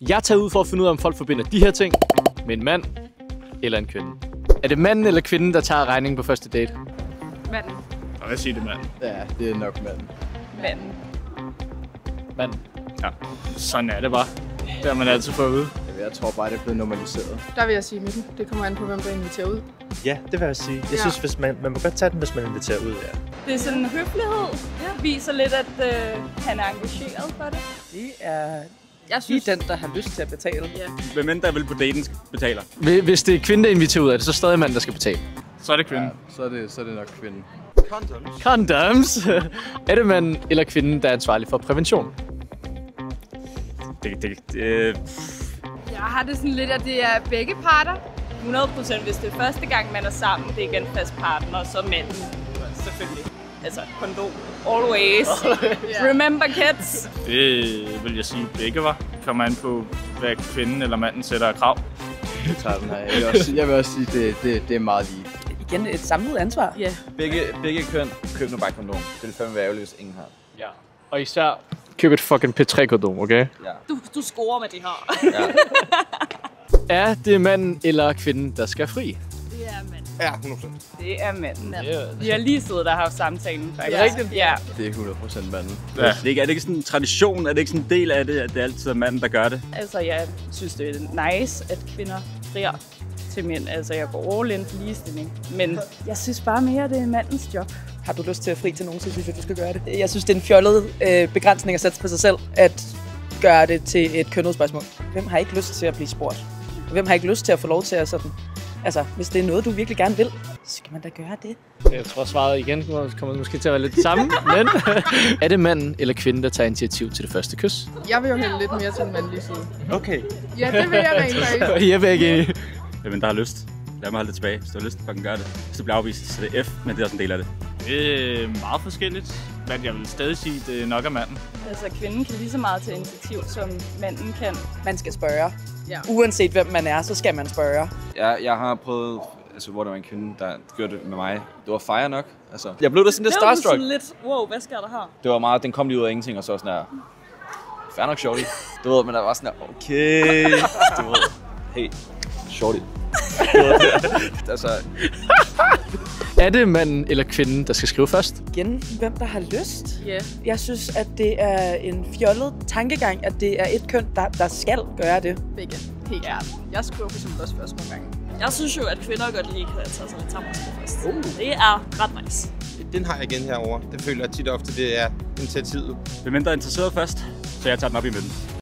Jeg tager ud for at finde ud af, om folk forbinder de her ting med en mand eller en kvinde. Er det manden eller kvinden, der tager regningen på første date? Manden. Og jeg siger det manden. Ja, det er nok manden. Manden. Manden. Ja, sådan er det bare. Det har man altid fået at vide. Jeg tror bare, det er blevet normaliseret. Der vil jeg sige midten. Det kommer an på, hvem der inviterer ud. Ja, det vil jeg sige. Jeg synes, hvis man må godt tage den, hvis man inviterer ud, ja. Det er sådan en høflighed. Viser lidt, at han er engageret for det. Det er Jeg synes, den, der har lyst til at betale. Ja. Hvem end der vil på daten betaler, Hvis det er kvinde, der inviterer ud, er det så stadig manden, der skal betale? så er det kvinden. Ja, så er det nok kvinden. Condoms! Er det manden eller kvinden, der er ansvarlig for prævention? Jeg har det sådan lidt, at det er begge parter. 100% hvis det er første gang, man er sammen, det er ikke en fast partner, så manden selvfølgelig. Altså, kondom. Always. Remember kids. Det vil jeg sige begge var. Kommer an på, hvad kvinden eller manden sætter af krav. Jeg tager den her. Jeg vil også sige, det er meget lige. Igen et samlet ansvar. Ja. Begge køn, køb nu bare kondom. Det vil fandme være ærgerligt, hvis ingen har. Ja. Og især køb et fucking P3-kondom, okay? Ja. Du scorer med det her. Ja. Er det manden eller kvinden, der skal fri? Det er manden. Ja, 100%. Det er manden. Yeah. Vi har lige siddet der og haft samtalen, faktisk. Er det rigtigt? Ja. Det er 100% manden. Ja. Er det ikke sådan en tradition? Er det ikke sådan en del af det, at det altid er manden, der gør det? Altså, jeg synes, det er nice, at kvinder frier til mænd. Altså, jeg går all in for ligestilling. Men jeg synes bare mere, det er mandens job. Har du lyst til at fri til nogen, så synes jeg, du skal gøre det. Jeg synes, det er en fjollet begrænsning at sætte på sig selv, at gøre det til et kønnet spørgsmål. Hvem har ikke lyst til at blive spurgt? Hvem har ikke lyst til at få lov til at sådan... Altså, hvis det er noget, du virkelig gerne vil, så skal man da gøre det. Jeg tror, svaret igen kommer måske til at være lidt det samme, men er det manden eller kvinden, der tager initiativ til det første kys? Jeg vil jo hælde lidt mere til den mandlige side. Okay. Ja, det vil jeg rent faktisk. Jeg er ikke enige. Hvem der har lyst. Lad mig holde det tilbage. Hvis du har lyst, fucking gør det. Hvis du bliver afvist, så det er F, men det er også en del af det. Det er meget forskelligt, men jeg vil stadig sige, at det nok er manden. Altså, kvinden kan lige så meget til initiativ, som manden kan. Man skal spørge. Ja. Uanset hvem man er, så skal man spørge. Jeg har prøvet, altså, hvor der var en kvinde, der gjorde det med mig. Det var fire nok. Altså, jeg blev da sådan lidt starstruck. Sådan lidt, wow, hvad sker der her? Det var meget, den kom lige ud af ingenting, og så sådan her. Fair nok, shorty. Du ved, men der var sådan her, okay. Du ved, hey, shorty. Altså, Er det manden eller kvinden, der skal skrive først? Igen, hvem der har lyst. Ja. Jeg synes, at det er en fjollet tankegang, at det er et køn, der skal gøre det. Begge. Helt ærligt. Jeg skriver for eksempel også først nogle gange. Jeg synes jo, at kvinder godt lige kan tage sig lidt sammen først. Det er ret nice. Den har jeg igen herovre. Det føler jeg tit og ofte, det er initiativet. Hvem end der er interesseret først, så jeg tager den op i midten.